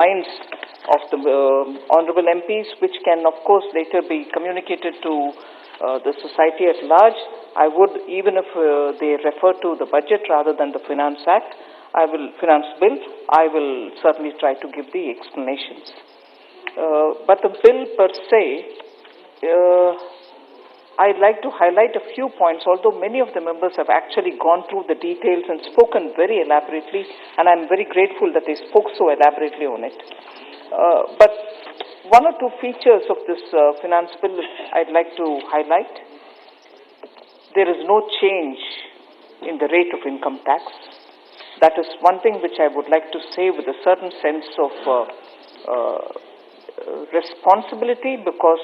minds of the honorable MPs, which can, of course, later be communicated to the society at large. I would, even if they refer to the budget rather than the Finance Act, Finance Bill, I will certainly try to give the explanations. But the bill per se, I'd like to highlight a few points, although many of the members have actually gone through the details and spoken very elaborately, and I'm very grateful that they spoke so elaborately on it. But one or two features of this finance bill I'd like to highlight. There is no change in the rate of income tax. That is one thing which I would like to say with a certain sense of responsibility, because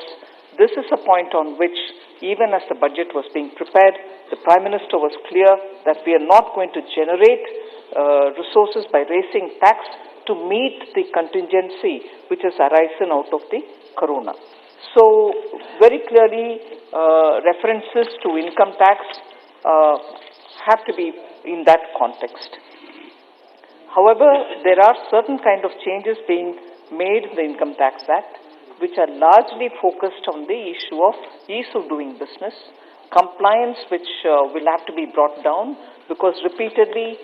this is a point on which, even as the budget was being prepared, the Prime Minister was clear that we are not going to generate resources by raising tax to meet the contingency which has arisen out of the corona. So, very clearly, references to income tax have to be in that context. However, there are certain kind of changes being made in the Income Tax Act, which are largely focused on the issue of ease of doing business, compliance, which will have to be brought down, because repeatedly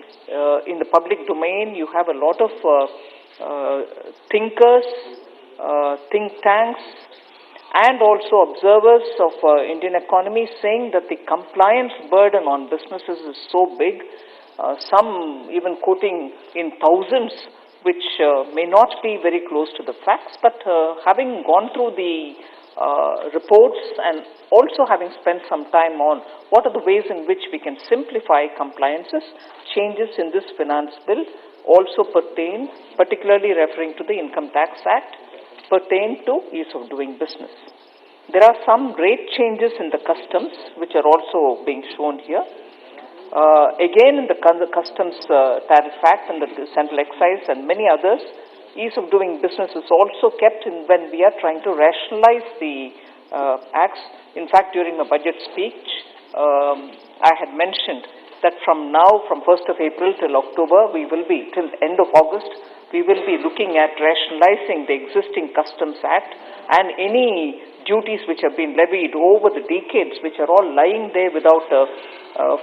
in the public domain you have a lot of thinkers, think tanks, and also observers of Indian economy saying that the compliance burden on businesses is so big, some even quoting in thousands, which may not be very close to the facts, but having gone through the reports and also having spent some time on what are the ways in which we can simplify compliances, changes in this finance bill also pertain, particularly referring to the Income Tax Act, pertain to ease of doing business. There are some rate changes in the customs which are also being shown here. Again, in the Customs Tariff Act and the Central Excise and many others, ease of doing business is also kept in when we are trying to rationalize the acts. In fact, during my budget speech, I had mentioned that from now, from 1st of April till October, till end of August, we will be looking at rationalizing the existing Customs Act, and any duties which have been levied over the decades, which are all lying there without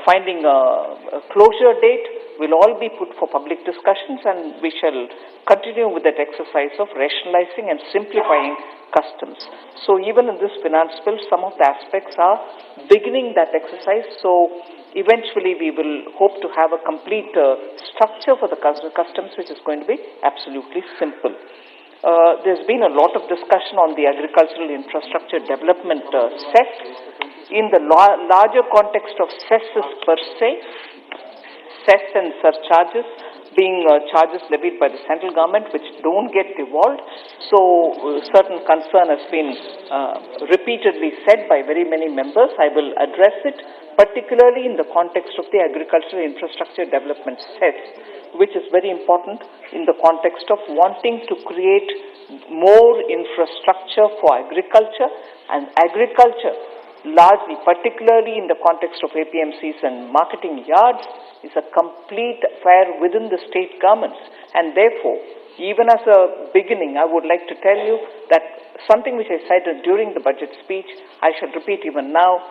finding a closure date, will all be put for public discussions, and we shall continue with that exercise of rationalizing and simplifying customs. So even in this finance bill, some of the aspects are beginning that exercise. So eventually we will hope to have a complete structure for the customs, which is going to be absolutely simple. There's been a lot of discussion on the agricultural infrastructure development cess. In the larger context of cesses per se, cess and surcharges being charges levied by the central government which don't get devolved. So certain concern has been repeatedly said by very many members. I will address it, particularly in the context of the agricultural infrastructure development cess, which is very important in the context of wanting to create more infrastructure for agriculture, and agriculture largely, particularly in the context of APMCs and marketing yards, is a complete affair within the state governments. And therefore, even as a beginning, I would like to tell you that something which I cited during the budget speech, I shall repeat even now,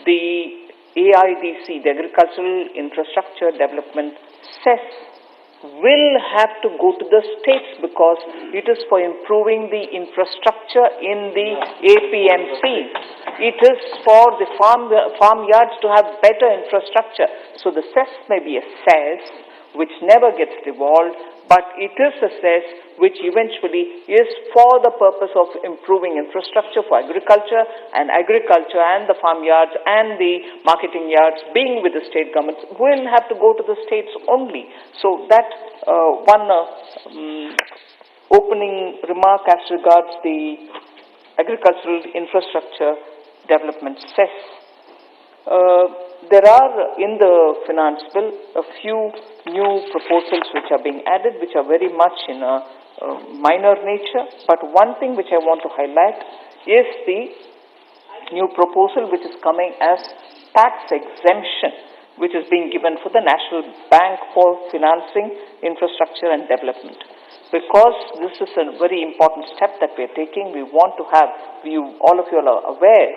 the AIDC, the Agricultural Infrastructure Development cess, will have to go to the states, because it is for improving the infrastructure in the APMC. It is for the farmyards to have better infrastructure. So the cess may be a cess which never gets devolved, but it is a cess which eventually is for the purpose of improving infrastructure for agriculture and the farmyards and the marketing yards, being with the state governments, will have to go to the states only. So that one opening remark as regards the agricultural infrastructure development cess. There are in the finance bill a few new proposals which are being added, which are very much in a minor nature. But one thing which I want to highlight is the new proposal which is coming as tax exemption, which is being given for the National Bank for financing infrastructure and development. because this is a very important step that we are taking. We want to have, all of you are aware,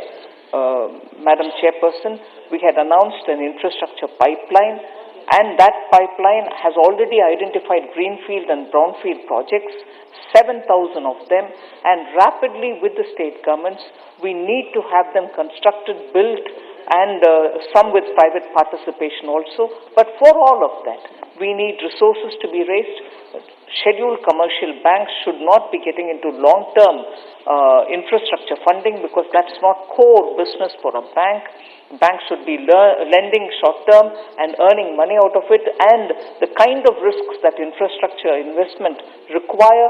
Madam Chairperson, we had announced an infrastructure pipeline, and that pipeline has already identified greenfield and brownfield projects, 7,000 of them, and rapidly with the state governments, we need to have them constructed, built, and some with private participation also. But for all of that, we need resources to be raised. Scheduled commercial banks should not be getting into long-term infrastructure funding, because that's not core business for a bank. Banks should be lending short-term and earning money out of it, and the kind of risks that infrastructure investment require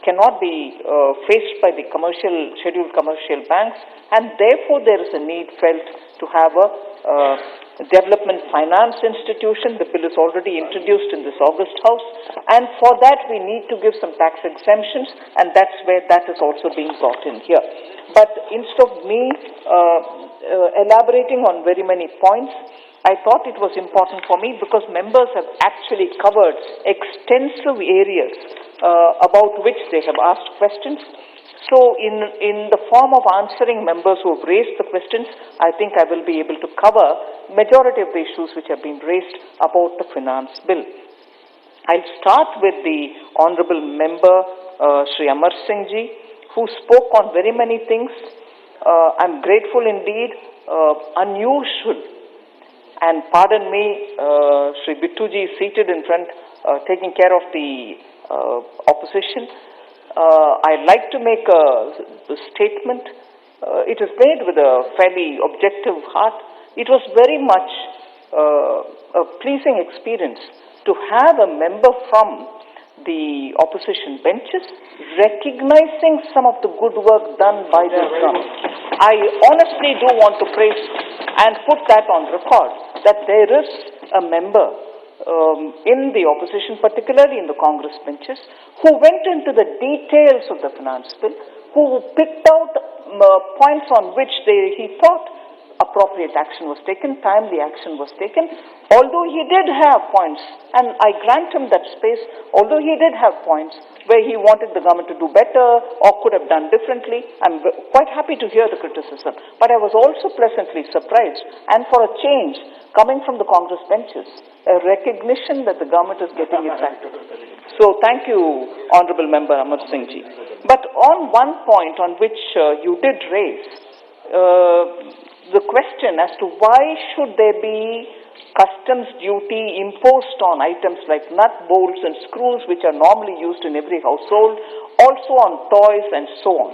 cannot be faced by the scheduled commercial banks, and therefore there is a need felt to have a development finance institution. The bill is already introduced in this August House, and for that we need to give some tax exemptions, and that's where that is also being brought in here. But instead of me elaborating on very many points, I thought it was important for me, because members have actually covered extensive areas about which they have asked questions. So in the form of answering members who have raised the questions, I think I will be able to cover majority of the issues which have been raised about the finance bill. I'll start with the Honorable Member Shri Amar Singh Ji, who spoke on very many things. I'm grateful indeed, unusual. And pardon me, Shri Bittu Ji is seated in front, taking care of the opposition. I'd like to make a statement. It is made with a fairly objective heart. It was very much a pleasing experience to have a member from the opposition benches recognizing some of the good work done by this government. I honestly do want to praise and put that on record, that there is a member in the opposition, particularly in the Congress benches, who went into the details of the finance bill, who picked out points on which he thought appropriate action was taken, timely action was taken. Although he did have points, and I grant him that space, although he did have points where he wanted the government to do better or could have done differently, I'm quite happy to hear the criticism. But I was also pleasantly surprised, and for a change, coming from the Congress benches, a recognition that the government is getting its act. So thank you, Honorable Member Amar Singh Ji. But on one point on which you did raise, the question as to why should there be customs duty imposed on items like nut, bolts and screws, which are normally used in every household, also on toys and so on.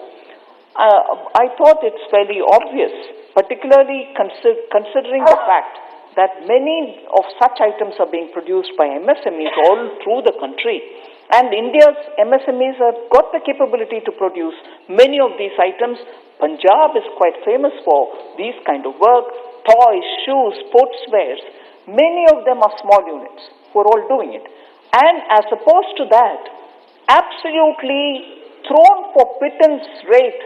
I thought it's fairly obvious, particularly considering the fact that many of such items are being produced by MSMEs all through the country. And India's MSMEs have got the capability to produce many of these items. Punjab is quite famous for these kind of work, toys, shoes, sportswears. Many of them are small units who are all doing it. And as opposed to that, absolutely thrown for pittance rate,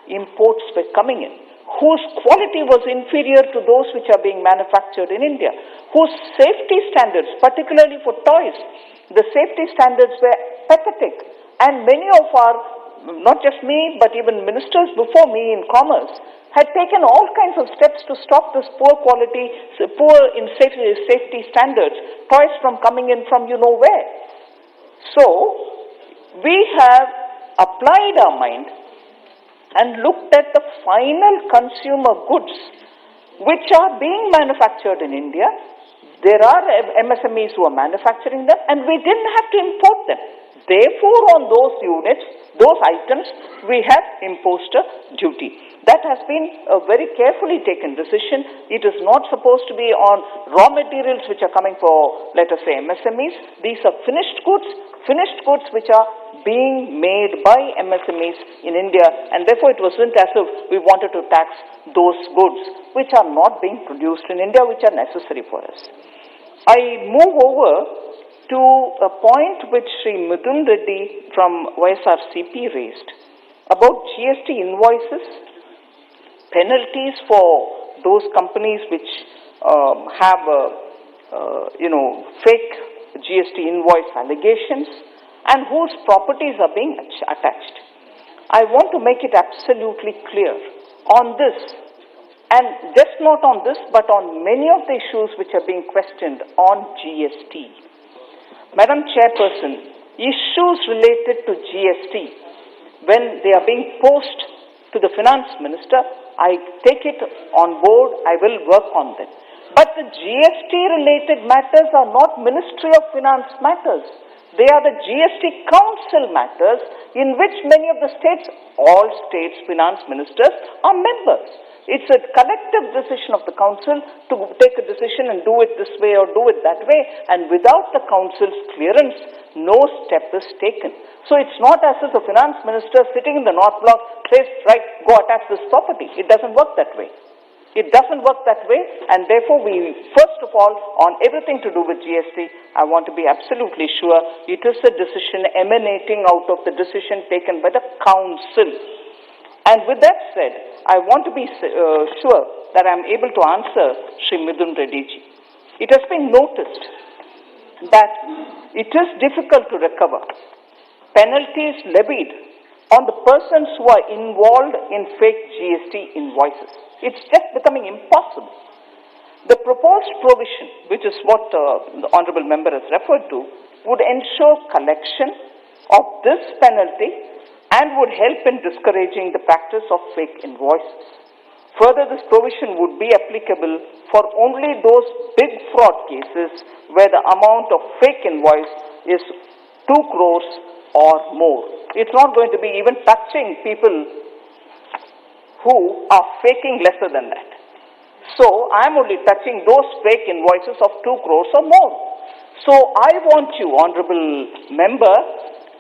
imports were coming in, whose quality was inferior to those which are being manufactured in India, whose safety standards, particularly for toys, the safety standards were pathetic. And many of our, not just me, but even ministers before me in commerce, had taken all kinds of steps to stop this poor quality, poor in safety standards, toys from coming in from you know where. So, we have applied our mind and looked at the final consumer goods which are being manufactured in India. There are MSMEs who are manufacturing them, and we didn't have to import them. Therefore, on those units, those items, we have imposed a duty. That has been a very carefully taken decision. It is not supposed to be on raw materials which are coming for, let us say, MSMEs. These are finished goods which are being made by MSMEs in India, and therefore it wasn't as if we wanted to tax those goods which are not being produced in India, which are necessary for us. I move over to a point which Sri Midun Reddy from YSRCP raised about GST invoices, penalties for those companies which have fake GST invoice allegations, and whose properties are being attached. I want to make it absolutely clear on this, and just not on this, but on many of the issues which are being questioned on GST. Madam Chairperson, issues related to GST, when they are being posed to the Finance Minister, I take it on board, I will work on them. But the GST-related matters are not Ministry of Finance matters. They are the GST Council matters in which many of the states, all states' finance ministers are members. It's a collective decision of the Council to take a decision and do it this way or do it that way, and without the Council's clearance, no step is taken. So it's not as if the Finance Minister sitting in the North Block says, right, go attach this property. It doesn't work that way. It doesn't work that way, and therefore we, first of all, on everything to do with GST, I want to be absolutely sure it is a decision emanating out of the decision taken by the Council. And with that said, I want to be sure that I am able to answer Shri Midun Reddy ji. It has been noticed that it is difficult to recover penalties levied on the persons who are involved in fake GST invoices. It's just becoming impossible. The proposed provision, which is what the Honourable Member has referred to, would ensure collection of this penalty and would help in discouraging the practice of fake invoices. Further, this provision would be applicable for only those big fraud cases where the amount of fake invoice is 2 crores or more. It's not going to be even touching people who are faking lesser than that. So, I am only touching those fake invoices of 2 crores or more. So, I want you, Honourable Member,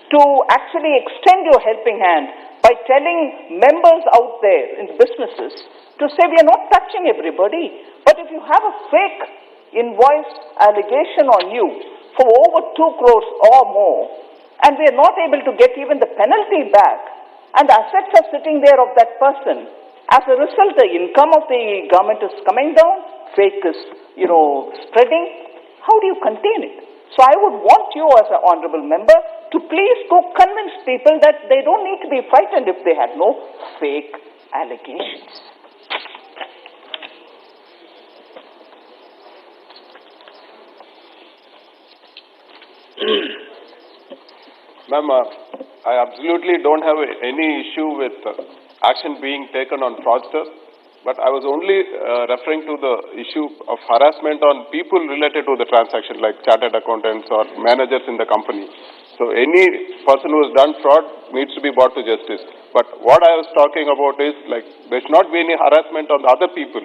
to actually extend your helping hand by telling members out there in businesses to say we are not touching everybody, but if you have a fake invoice allegation on you for over 2 crores or more, and we are not able to get even the penalty back, and the assets are sitting there of that person, as a result the income of the government is coming down, fake is, spreading, how do you contain it? So I would want you as an honourable member to please go convince people that they don't need to be frightened if they had no fake allegations. Ma'am, I absolutely don't have any issue with action being taken on fraudsters, but I was only referring to the issue of harassment on people related to the transaction, like chartered accountants or managers in the company. So any person who has done fraud needs to be brought to justice. But what I was talking about is, like, there should not be any harassment on the other people.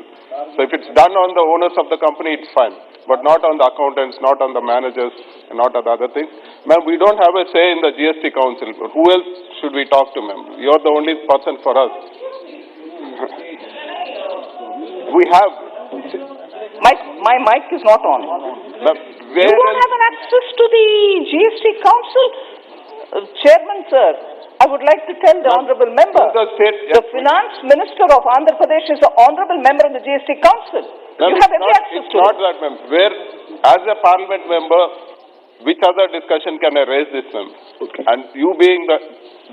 So if it's done on the owners of the company, it's fine, but not on the accountants, not on the managers, and not on the other things. Ma'am, we don't have a say in the GST Council. Who else should we talk to, ma'am? You're the only person for us. We have... My mic is not on. You don't have an access to the GST Council? Chairman, sir, I would like to tell the honourable member, the Finance Minister of Andhra Pradesh is an honourable member of the GST Council. You have every access to it. It's not that, ma'am. Where, as a parliament member, which other discussion can I raise this, ma'am? Okay. And you being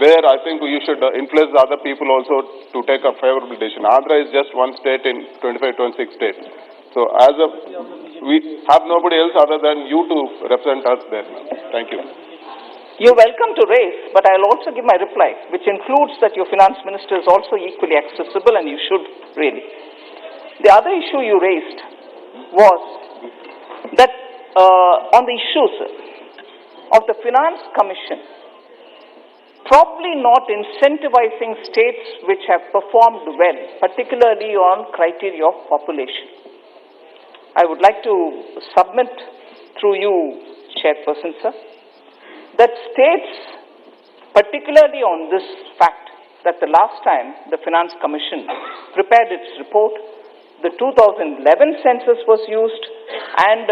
where I think you should influence the other people also to take a favourable decision. Andhra is just one state in 25-26 states. So we have nobody else other than you to represent us there, ma'am. Thank you. You're welcome to raise, but I'll also give my reply, which includes that your finance minister is also equally accessible, and you should really. The other issue you raised was that on the issues of the Finance Commission probably not incentivizing states which have performed well, particularly on criteria of population. I would like to submit through you, Chairperson, sir, that states, particularly on this fact, that the last time the Finance Commission prepared its report, the 2011 census was used, and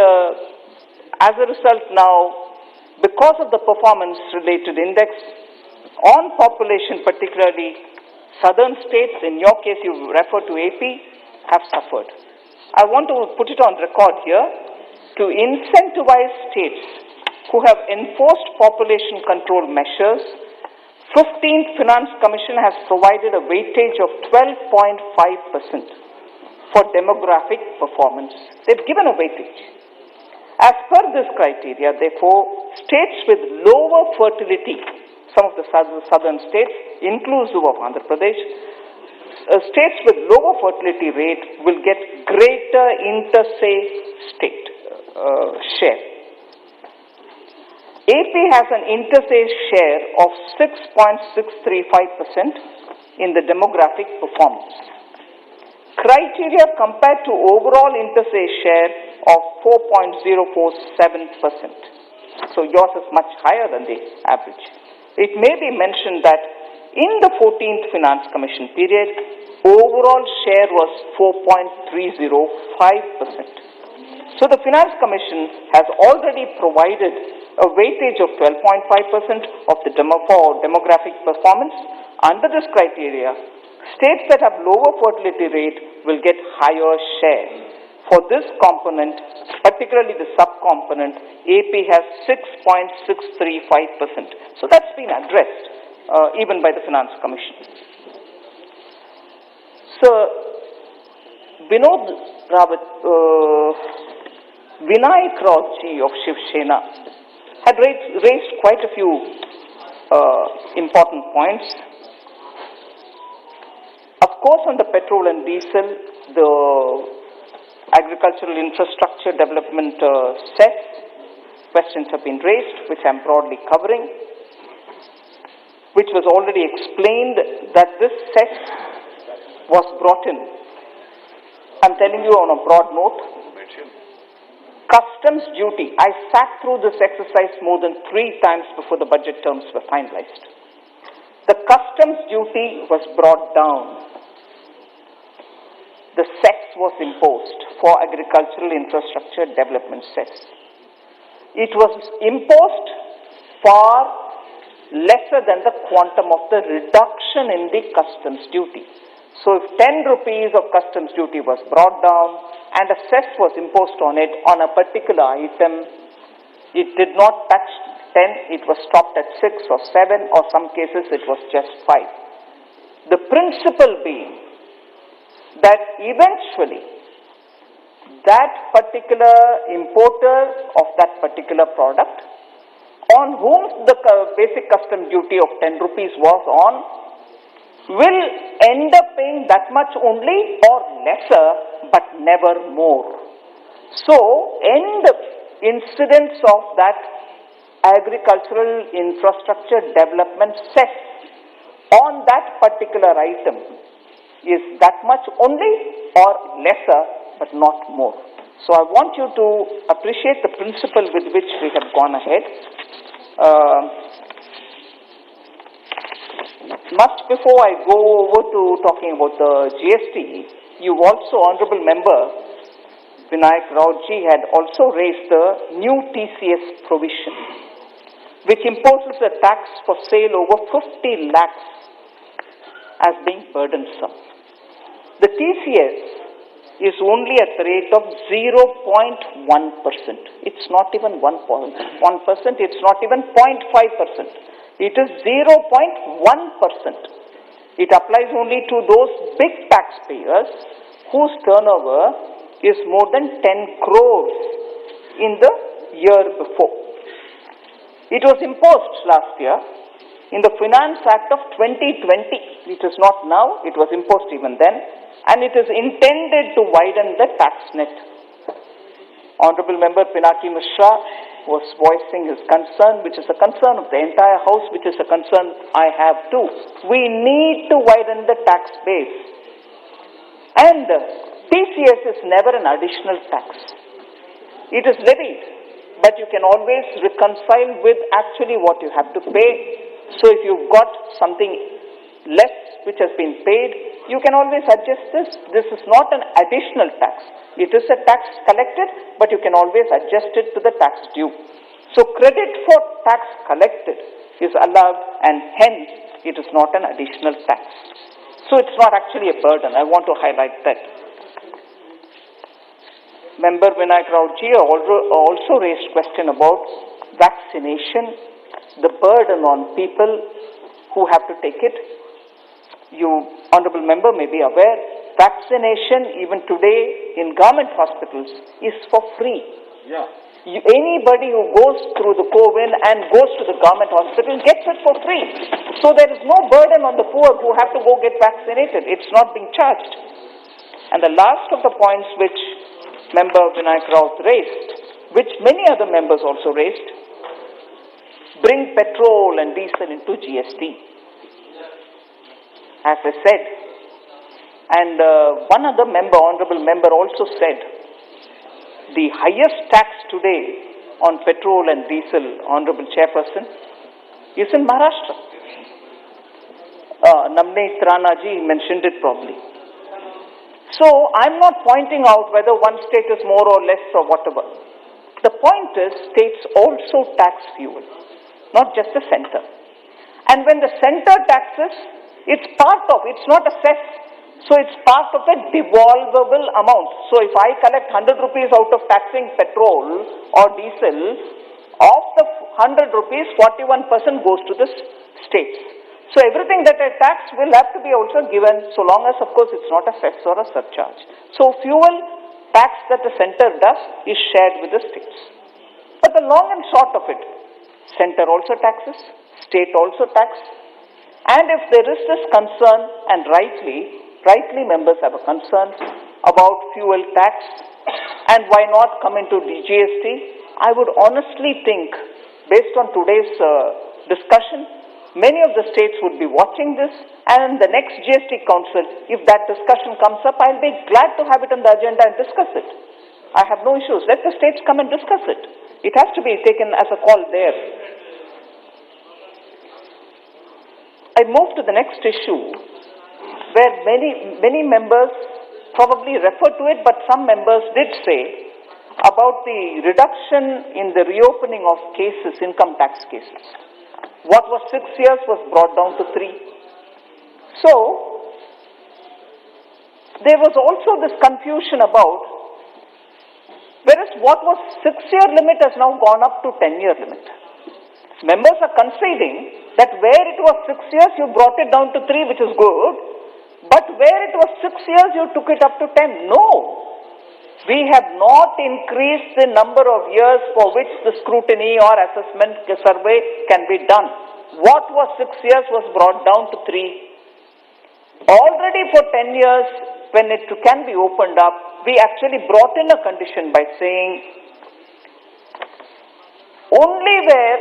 as a result now, because of the performance-related index on population, particularly southern states, in your case you refer to AP, have suffered. I want to put it on record here to incentivize states who have enforced population control measures, 15th Finance Commission has provided a weightage of 12.5% for demographic performance. They've given a weightage. As per this criteria, therefore, states with lower fertility, some of the southern states, inclusive of Andhra Pradesh, states with lower fertility rate will get greater interstate share. AP has an interstate share of 6.635% in the demographic performance. Criteria compared to overall interstate share of 4.047%. So yours is much higher than the average. It may be mentioned that in the 14th Finance Commission period, overall share was 4.305%. So the Finance Commission has already provided a weightage of 12.5% of the demographic performance. Under this criteria, states that have lower fertility rate will get higher share. For this component, particularly the subcomponent, AP has 6.635%. So that's been addressed even by the Finance Commission. So, Vinayak Raoji of Shiv Sena had raised quite a few important points. Of course, on the petrol and diesel, the agricultural infrastructure development cess questions have been raised, which I'm broadly covering, which was already explained that this cess was brought in. I'm telling you on a broad note. Customs duty. I sat through this exercise more than 3 times before the budget terms were finalized. The customs duty was brought down. The cess was imposed for agricultural infrastructure development cess. It was imposed far lesser than the quantum of the reduction in the customs duty. So if 10 rupees of customs duty was brought down and a cess was imposed on it on a particular item, it did not touch 10, it was stopped at 6 or 7, or some cases it was just 5. The principle being that eventually that particular importer of that particular product, on whom the basic custom duty of 10 rupees was on, will end up paying that much only or lesser, but never more. So, end incidence of that agricultural infrastructure development cess on that particular item is that much only or lesser, but not more. So I want you to appreciate the principle with which we have gone ahead. Much before I go over to talking about the GST, you also, Honorable Member Vinayak Raoji, had also raised the new TCS provision, which imposes a tax for sale over 50 lakhs as being burdensome. The TCS is only at the rate of 0.1%. It's not even 1%, it's not even 0.5%. It is 0.1%. It applies only to those big taxpayers whose turnover is more than 10 crores in the year before. It was imposed last year in the Finance Act of 2020. It is not now, it was imposed even then, and it is intended to widen the tax net. Honorable Member Pinaki Mishra was voicing his concern, which is a concern of the entire House, which is a concern I have too. We need to widen the tax base. And TCS is never an additional tax. It is levied, but you can always reconcile with actually what you have to pay. So if you've got something less which has been paid, you can always adjust this. This is not an additional tax. It is a tax collected, but you can always adjust it to the tax due. So credit for tax collected is allowed, and hence it is not an additional tax. So it's not actually a burden. I want to highlight that. Member Vinayak Raoji also raised question about vaccination, the burden on people who have to take it. You, honorable member, may be aware, vaccination even today in government hospitals is for free. Yeah. Anybody who goes through the COVID and goes to the government hospital gets it for free. So there is no burden on the poor who have to go get vaccinated. It's not being charged. And the last of the points which Member Vinayak Raut raised, which many other members also raised, bring petrol and diesel into GST. As I said, and one other member, honorable member, also said, the highest tax today on petrol and diesel, honorable chairperson, is in Maharashtra. Namne Tranaji mentioned it probably. So I'm not pointing out whether one state is more or less or whatever. The point is, states also tax fuel, not just the center. And when the center taxes, it's part of, it's not a cess. So it's part of a devolvable amount. So if I collect 100 rupees out of taxing petrol or diesel, of the 100 rupees, 41% goes to the states. So everything that I tax will have to be also given, so long as, of course, it's not a cess or a surcharge. So fuel tax that the center does is shared with the states. But the long and short of it, center also taxes, state also tax. And if there is this concern, and rightly members have a concern about fuel tax and why not come into GST, I would honestly think, based on today's discussion, many of the states would be watching this, and in the next GST Council, if that discussion comes up, I'll be glad to have it on the agenda and discuss it. I have no issues. Let the states come and discuss it. It has to be taken as a call there. I move to the next issue, where many members probably refer to it, but some members did say about the reduction in the reopening of cases, income tax cases. What was 6 years was brought down to 3. So, there was also this confusion about, whereas what was 6-year limit has now gone up to 10-year limit. Members are conceding that where it was 6 years, you brought it down to 3, which is good, but where it was 6 years, you took it up to 10. No. We have not increased the number of years for which the scrutiny or assessment survey can be done. What was 6 years was brought down to 3. Already for 10 years, when it can be opened up, we actually brought in a condition by saying only where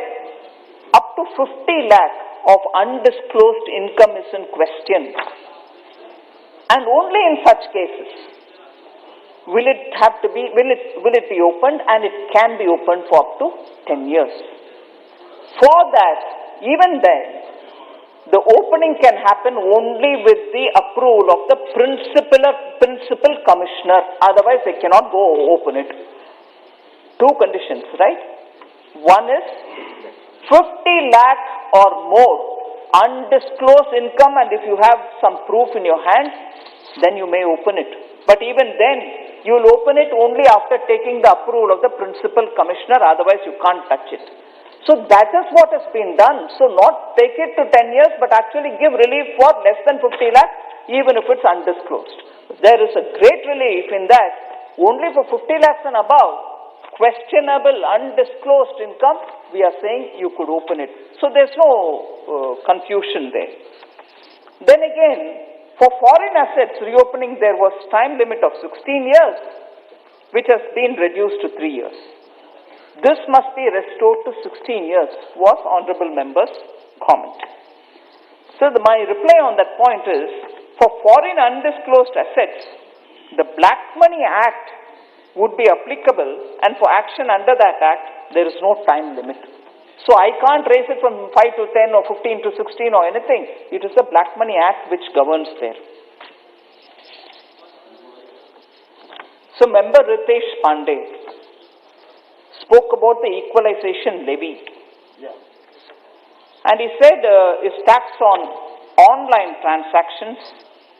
up to 50 lakh of undisclosed income is in question, and only in such cases will it be opened, and it can be opened for up to 10 years. For that, even then, the opening can happen only with the approval of the principal commissioner. Otherwise, they cannot go open it. 2 conditions, right? One is 50 lakh or more undisclosed income, and if you have some proof in your hand, then you may open it. But even then, you will open it only after taking the approval of the principal commissioner, otherwise you can't touch it. So that is what has been done. So not take it to 10 years, but actually give relief for less than 50 lakh, even if it's undisclosed. There is a great relief in that. Only for 50 lakhs and above, questionable, undisclosed income, we are saying you could open it. So there's no confusion there. Then again, for foreign assets reopening, there was time limit of 16 years, which has been reduced to 3 years. This must be restored to 16 years, was honorable member's comment. So my reply on that point is, for foreign undisclosed assets, the Black Money Act would be applicable, and for action under that act, there is no time limit. So I can't raise it from 5 to 10 or 15 to 16 or anything. It is the Black Money Act which governs there. So Member Ritesh Pandey spoke about the equalization levy. Yeah. And he said his tax on online transactions,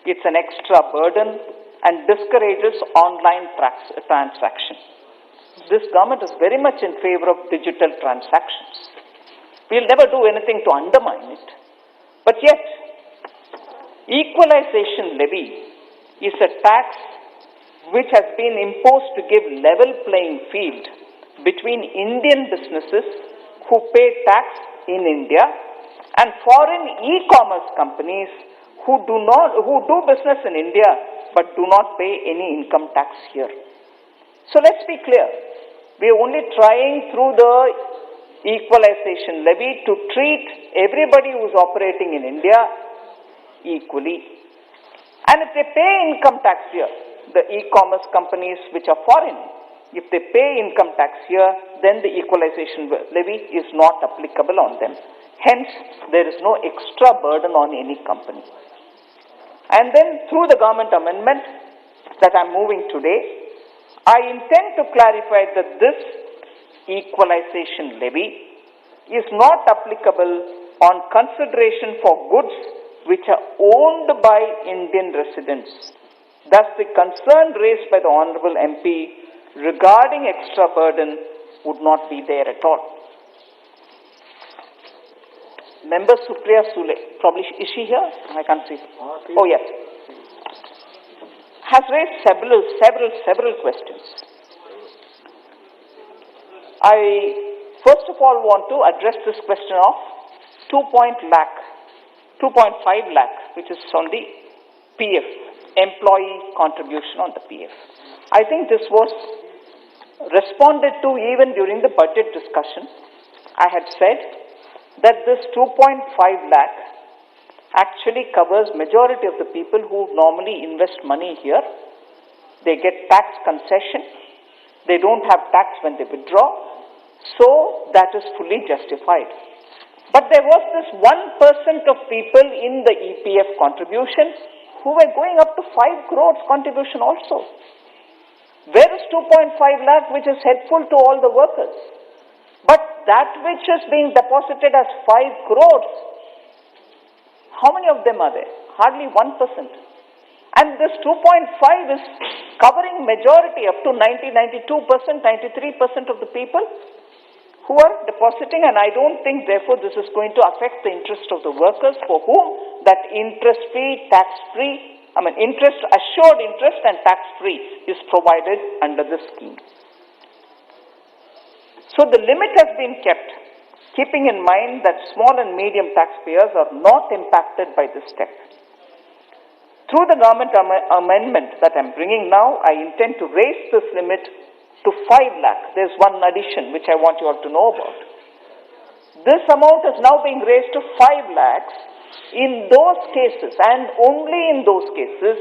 it's an extra burden and discourages online transaction. this government is very much in favor of digital transactions. We'll never do anything to undermine it. But yet, equalization levy is a tax which has been imposed to give level playing field between Indian businesses who pay tax in India and foreign e-commerce companies who do business in India but do not pay any income tax here. So let's be clear. We are only trying through the equalization levy to treat everybody who is operating in India equally. And if they pay income tax here, the e-commerce companies which are foreign, if they pay income tax here, then the equalization levy is not applicable on them. Hence, there is no extra burden on any company. And then through the government amendment that I am moving today, I intend to clarify that this equalization levy is not applicable on consideration for goods which are owned by Indian residents. Thus, the concern raised by the Honorable MP regarding extra burden would not be there at all. Member Supriya Sule, probably, is she here? I can't see. Oh, yes. Has raised several questions. I first of all want to address this question of 2.5 lakh, which is on the PF, employee contribution on the PF. I think this was responded to even during the budget discussion. I had said that this 2.5 lakh actually covers majority of the people who normally invest money here. They get tax concession. They don't have tax when they withdraw. So that is fully justified. But there was this 1% of people in the EPF contribution who were going up to 5 crores contribution also. Where is 2.5 lakh which is helpful to all the workers? But that which is being deposited as 5 crores, how many of them are there? Hardly 1%. And this 2.5 is covering majority up to 92%, 93% of the people who are depositing, and I don't think therefore this is going to affect the interest of the workers for whom that interest-free, tax-free, assured interest and tax-free is provided under this scheme. So the limit has been kept, keeping in mind that small and medium taxpayers are not impacted by this step. Through the government amendment that I'm bringing now, I intend to raise this limit to 5 lakh. There's one addition which I want you all to know about. This amount is now being raised to 5 lakhs in those cases and only in those cases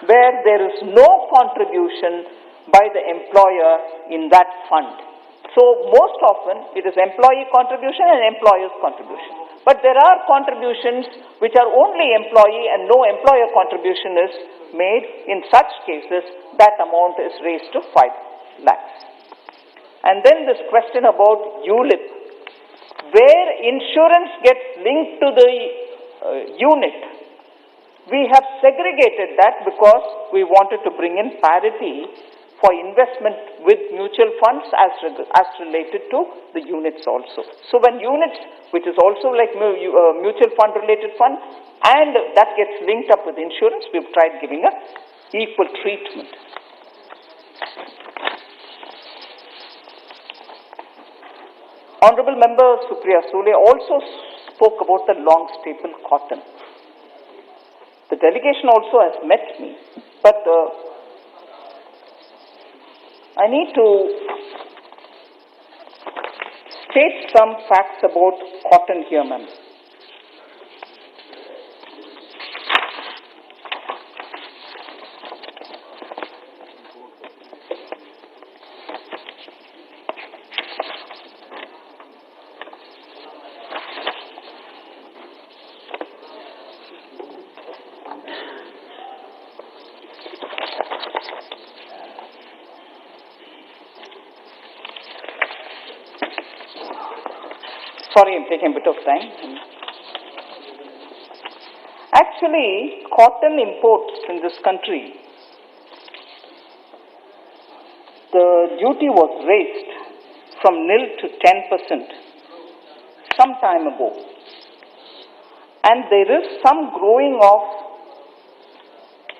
where there is no contribution by the employer in that fund. So most often it is employee contribution and employer's contribution. But there are contributions which are only employee and no employer contribution is made. In such cases, that amount is raised to 5 lakhs. And then this question about ULIP, where insurance gets linked to the unit. We have segregated that because we wanted to bring in parity for investment with mutual funds as related to the units also. So when units, which is also like mutual fund related fund, and that gets linked up with insurance, we've tried giving a equal treatment. Honorable Member Supriya Sule also spoke about the long staple cotton. The delegation also has met me, but I need to state some facts about cotton here, ma'am. Sorry, I'm taking a bit of time. Actually, cotton imports in this country the duty was raised from nil to 10% some time ago. And there is some growing of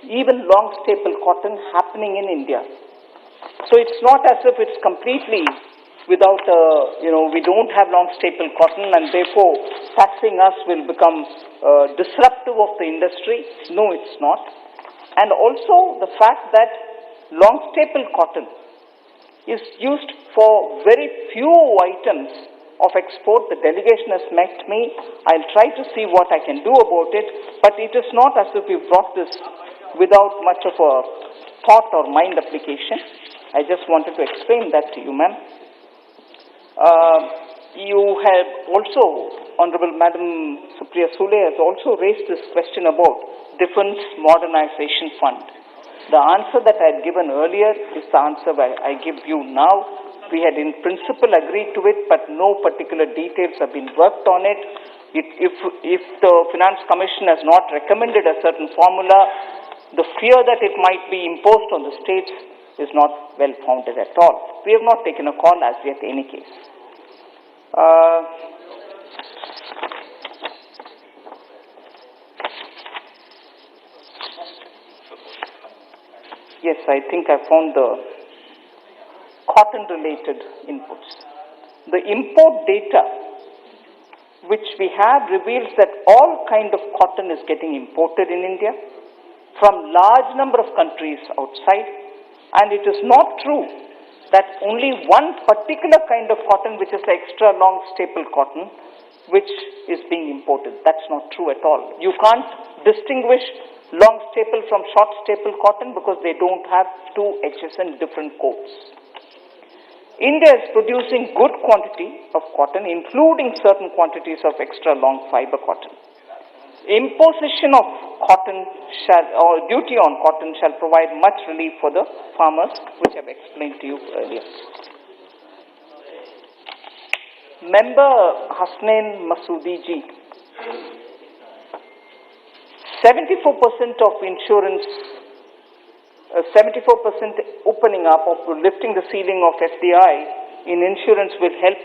even long staple cotton happening in India. So it's not as if it's completely without, we don't have long staple cotton and therefore taxing us will become disruptive of the industry. No, it's not. And also the fact that long staple cotton is used for very few items of export. The delegation has met me. I'll try to see what I can do about it, but it is not as if we brought this without much of a thought or mind application. I just wanted to explain that to you, ma'am. You have also, Honorable Madam Supriya Sule has also raised this question about Defence Modernization Fund. The answer that I had given earlier is the answer I give you now. We had in principle agreed to it, but no particular details have been worked on it. If the Finance Commission has not recommended a certain formula, the fear that it might be imposed on the states is not well founded at all. We have not taken a call as yet in any case. Yes, I think I found the cotton-related inputs. The import data which we have reveals that all kind of cotton is getting imported in India from large number of countries outside, and it is not true that only one particular kind of cotton, which is the extra long staple cotton, which is being imported. That's not true at all. You can't distinguish long staple from short staple cotton because they don't have two adjacent different coats. India is producing good quantity of cotton, including certain quantities of extra long fiber cotton. Imposition of cotton or duty on cotton shall provide much relief for the farmers, which I've explained to you earlier. Member Hasnain Masoodi ji, 74% of insurance, 74% opening up of lifting the ceiling of FDI in insurance will help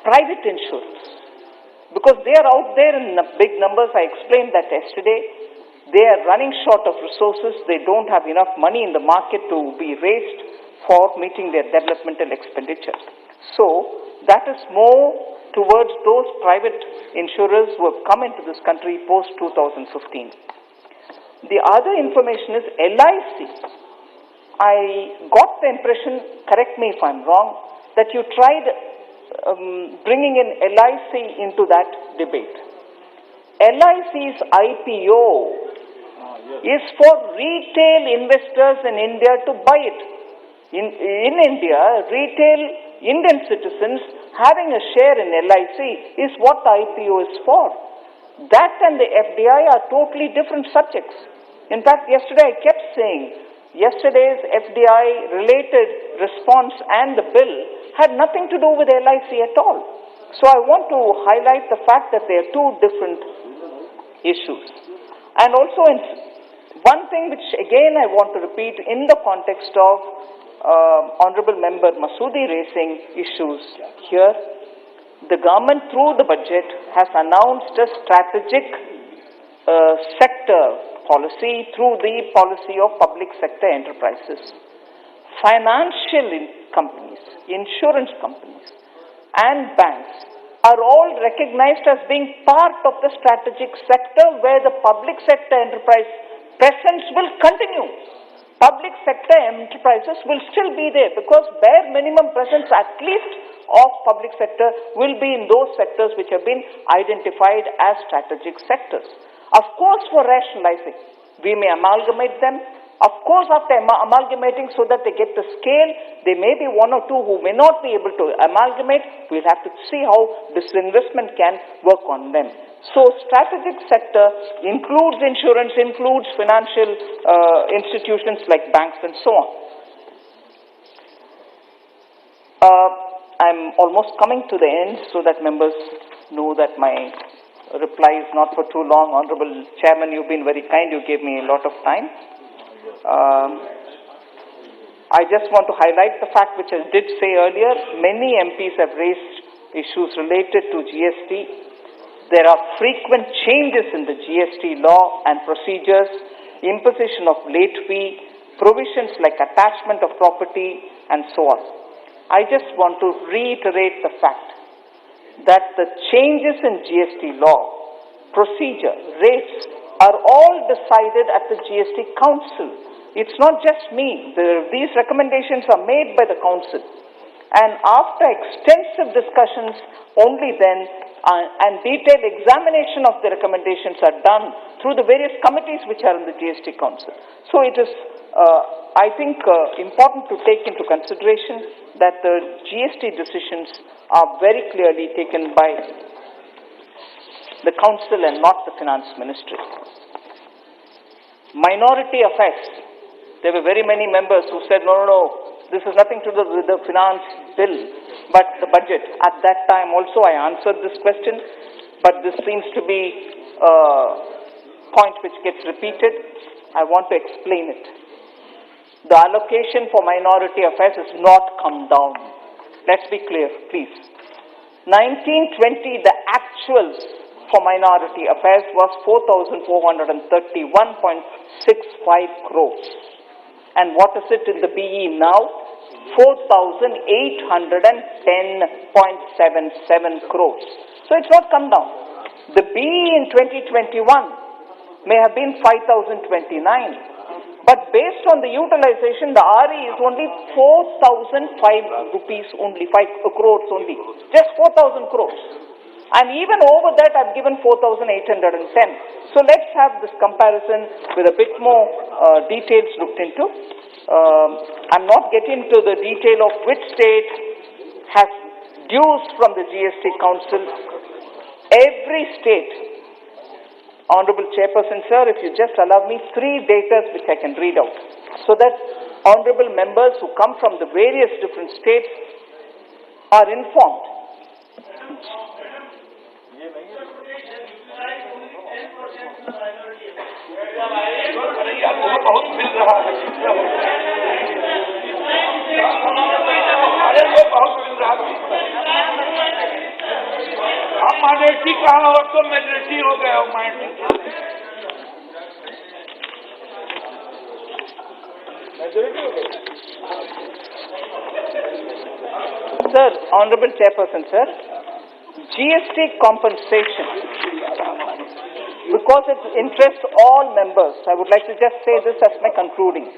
private insurance. Because they are out there in big numbers. I explained that yesterday. They are running short of resources. They don't have enough money in the market to be raised for meeting their developmental expenditure. So, that is more towards those private insurers who have come into this country post-2015. The other information is LIC. I got the impression, correct me if I'm wrong, that you tried bringing in LIC into that debate. LIC's IPO is for retail investors in India to buy it. In India, retail Indian citizens having a share in LIC is what the IPO is for. That and the FDI are totally different subjects. In fact, yesterday I kept saying, yesterday's FDI related response and the bill had nothing to do with LIC at all. So I want to highlight the fact that they are two different issues. And also one thing which again I want to repeat in the context of Honorable Member Masoodi raising issues here, the government through the budget has announced a strategic sector policy through the policy of public sector enterprises. Financial companies, insurance companies, and banks are all recognized as being part of the strategic sector where the public sector enterprise presence will continue. Public sector enterprises will still be there because bare minimum presence at least of public sector will be in those sectors which have been identified as strategic sectors. Of course, for rationalizing, we may amalgamate them. Of course, after amalgamating so that they get the scale, there may be one or two who may not be able to amalgamate. We'll have to see how this investment can work on them. So, strategic sector includes insurance, includes financial institutions like banks and so on. I'm almost coming to the end so that members know that my reply is not for too long. Honorable Chairman, you've been very kind. You gave me a lot of time. I just want to highlight the fact which I did say earlier. Many MPs have raised issues related to GST. There are frequent changes in the GST law and procedures, imposition of late fee, provisions like attachment of property, and so on. I just want to reiterate the fact that the changes in GST law, procedure, rates are all decided at the GST Council. It's not just me. These recommendations are made by the Council. And after extensive discussions, only then and detailed examination of the recommendations are done through the various committees which are in the GST Council. So it is, I think, important to take into consideration that the GST decisions are very clearly taken by the Council and not the Finance Ministry. Minority affairs. There were very many members who said, no, this has nothing to do with the finance bill, but the budget. At that time also I answered this question, but this seems to be a point which gets repeated. I want to explain it. The allocation for minority affairs has not come down. Let's be clear, please. 1920, the actuals for minority affairs was 4,431.65 crores. And what is it in the BE now? 4,810.77 crores. So it's not come down. The BE in 2021 may have been 5,029. But based on the utilization, the RE is only 4,005 rupees only, 5 crores only. Just 4,000 crores. And even over that, I've given 4,810. So let's have this comparison with a bit more details looked into. I'm not getting into the detail of which state has dues from the GST Council. Every state, Honorable Chairperson, sir, if you just allow me 3 datas which I can read out, so that honorable members who come from the various different states are informed. Minority कहाँ हो तो majority हो गए हो Sir, Honorable Chairperson, sir, GST compensation, because it interests all members, I would like to just say this as my concluding.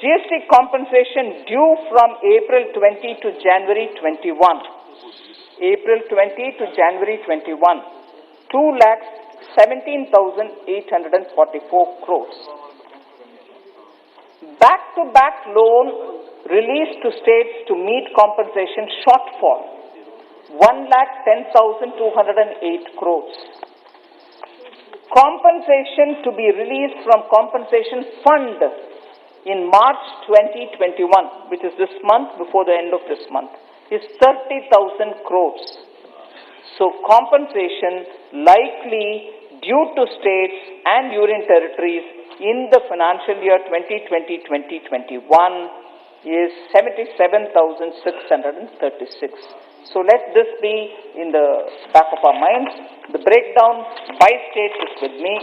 GST compensation due from April 20 to January 21. April 20 to January 21. 2,17,844 crores. Back-to-back loan released to states to meet compensation shortfall. 1,10,208 crores. Compensation to be released from compensation fund in March 2021, which is this month, before the end of this month, is 30,000 crores. So compensation likely due to states and union territories in the financial year 2020-2021 is 77,636. So let this be in the back of our minds. The breakdown by state is with me.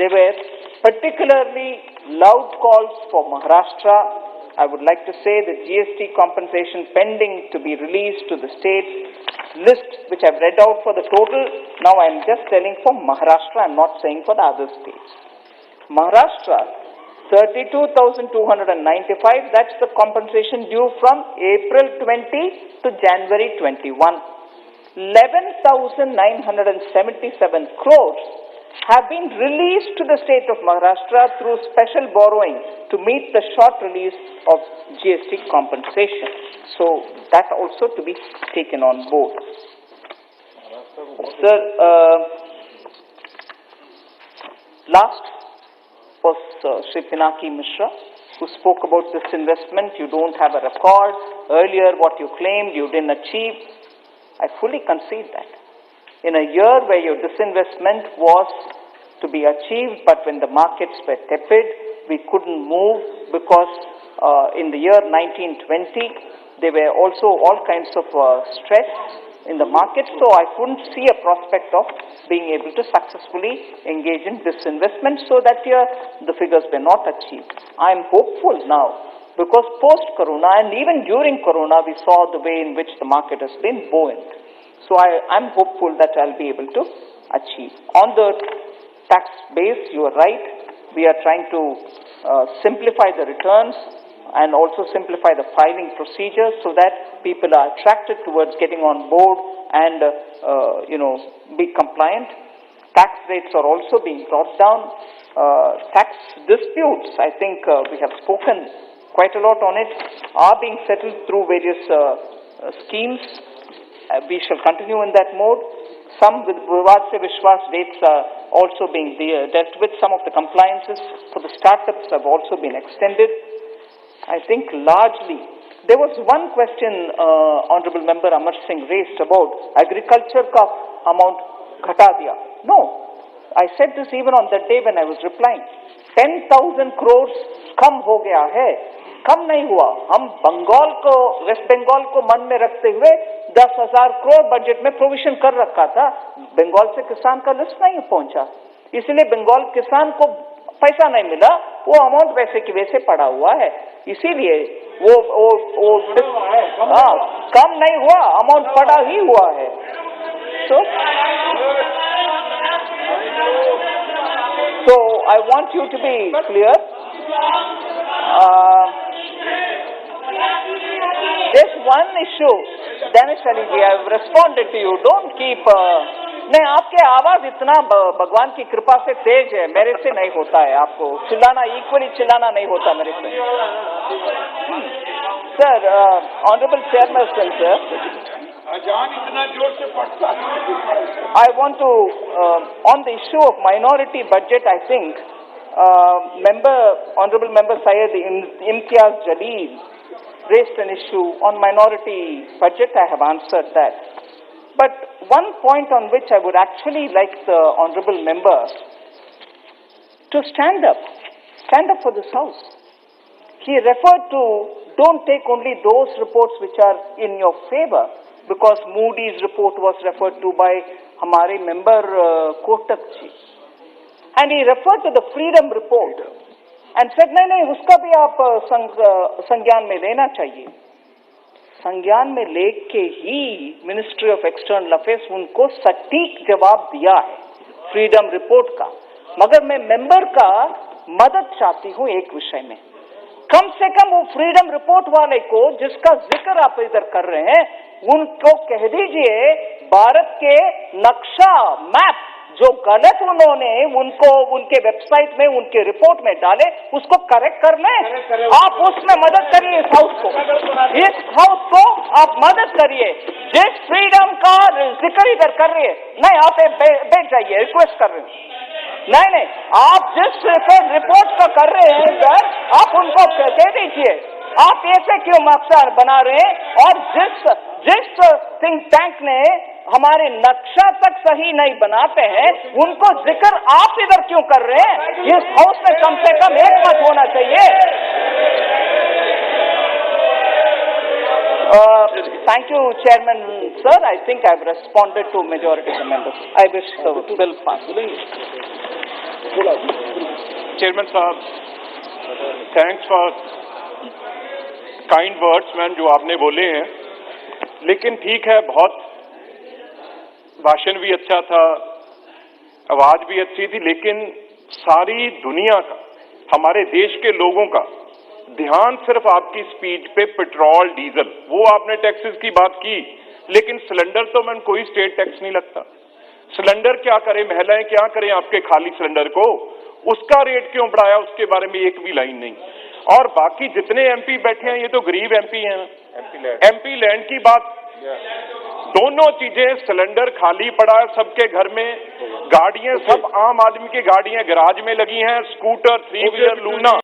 There were particularly loud calls for Maharashtra. I would like to say the GST compensation pending to be released to the states list, which I've read out for the total. Now I'm just telling for Maharashtra, I'm not saying for the other states. Maharashtra, 32,295, that's the compensation due from April 20 to January 21. 11,977 crores have been released to the state of Maharashtra through special borrowing to meet the short release of GST compensation. So that also to be taken on board. Sir, last was Shri Pinaki Mishra, who spoke about this investment. You don't have a record. Earlier what you claimed you didn't achieve. I fully concede that. In a year where your disinvestment was to be achieved, but when the markets were tepid, we couldn't move because in the year 1920. There were also all kinds of stress in the market, so I couldn't see a prospect of being able to successfully engage in this investment, so that year the figures were not achieved. I am hopeful now, because post-corona and even during corona we saw the way in which the market has been buoyant. So I'm hopeful that I'll be able to achieve. On the tax base, you are right, we are trying to simplify the returns and also simplify the filing procedure so that people are attracted towards getting on board and, be compliant. Tax rates are also being brought down. Tax disputes, I think we have spoken quite a lot on it, are being settled through various schemes. We shall continue in that mode. Some with Vivad Se Vishwas dates are also being dealt with. Some of the compliances for the startups have also been extended. I think largely, there was one question Honorable Member Amar Singh raised about agriculture ka amount ghata diya. No, I said this even on that day when I was replying. 10,000 crores kam ho gaya hai. कम नहीं हुआ. हम बंगाल को, waste Bengal को मन में रखते हुए 10,000 crore budget में प्रोविजन कर रखा था. बंगाल से किसान का लिस्ट नहीं पहुंचा, इसलिए बंगाल किसान को पैसा नहीं मिला. वो अमाउंट वैसे की वैसे पड़ा हुआ है, इसीलिए वो कम नहीं हुआ, अमाउंट पड़ा ही हुआ है. So I want you to be clear. There's one issue, Danish Ali ji, I have responded to you. Don't keep. नहीं, आपके आवाज इतना भगवान की कृपा से तेज है, मेरे से नहीं होता है. आपको चिल्लाना, इक्वली चिल्लाना नहीं होता मेरे से. सर, ऑनरेबल चेयरपर्सन सर, अजान इतना जोर से पढ़ता है. I want to, on the issue of minority budget, I think, Honorable Member Syed Imtiaz Jaleel raised an issue on minority budget. I have answered that. But one point on which I would actually like the Honorable Member to stand up for this House. He referred to, don't take only those reports which are in your favor, because Moody's report was referred to by हमारे member Kotak ji. And he referred to the Freedom Report and said, नहीं, उसका भी आप संज्ञान में लेना चाहिए. संज्ञान में लेके ही मिनिस्ट्री ऑफ एक्सटर्नल अफेयर्स उनको सटीक जवाब दिया है फ्रीडम रिपोर्ट का. मगर मैं मेंबर का मदद चाहती हूं एक विषय में. कम से कम वो फ्रीडम रिपोर्ट वाले को, जिसका जिक्र आप इधर कर रहे हैं, उनको कह दीजिए भारत के नक्शा मैप जो गलत उन्होंने उनको उनके वेबसाइट में, उनके रिपोर्ट में डाले, उसको करेक्ट कर लें. आप उसमें मदद करिए इस हाउस को. इस हाउस को आप मदद करिए. जिस फ्रीडम का जिक्र इधर कर रही है, नहीं आप बैठ जाइए, रिक्वेस्ट कर रहे हैं. नहीं, आप जिस रिपोर्ट का कर रहे हैं इधर, आप उनको कह दीजिए. आप ऐसे क्यों मकसद बना रहे हैं? और जिस थिंक टैंक ने हमारे नक्शा तक सही नहीं बनाते हैं, उनको जिक्र आप इधर क्यों कर रहे हैं? इस हाउस में कम से कम एक मत होना चाहिए. Thank you, Chairman, sir. I think I've responded to majority of the members. I wish the bill passed. Chairman साहब, thanks for kind words man जो आपने बोले हैं. लेकिन ठीक है, बहुत भाषण भी अच्छा था, आवाज भी अच्छी थी, लेकिन सारी दुनिया का, हमारे देश के लोगों का ध्यान सिर्फ आपकी स्पीच पे पेट्रोल डीजल, वो आपने टैक्सेस की बात की, लेकिन सिलेंडर तो मैम कोई स्टेट टैक्स नहीं लगता. सिलेंडर क्या करें, महिलाएं क्या करें आपके खाली सिलेंडर को, उसका रेट क्यों बढ़ाया, उसके बारे में एक भी लाइन नहीं. और बाकी जितने एमपी बैठे हैं ये तो गरीब एमपी हैं. एमपी लैंड की बात, दोनों चीजें, सिलेंडर खाली पड़ा है सबके घर में, गाड़ियां सब आम आदमी की गाड़ियां गैराज में लगी हैं, स्कूटर, 3 व्हीलर लूना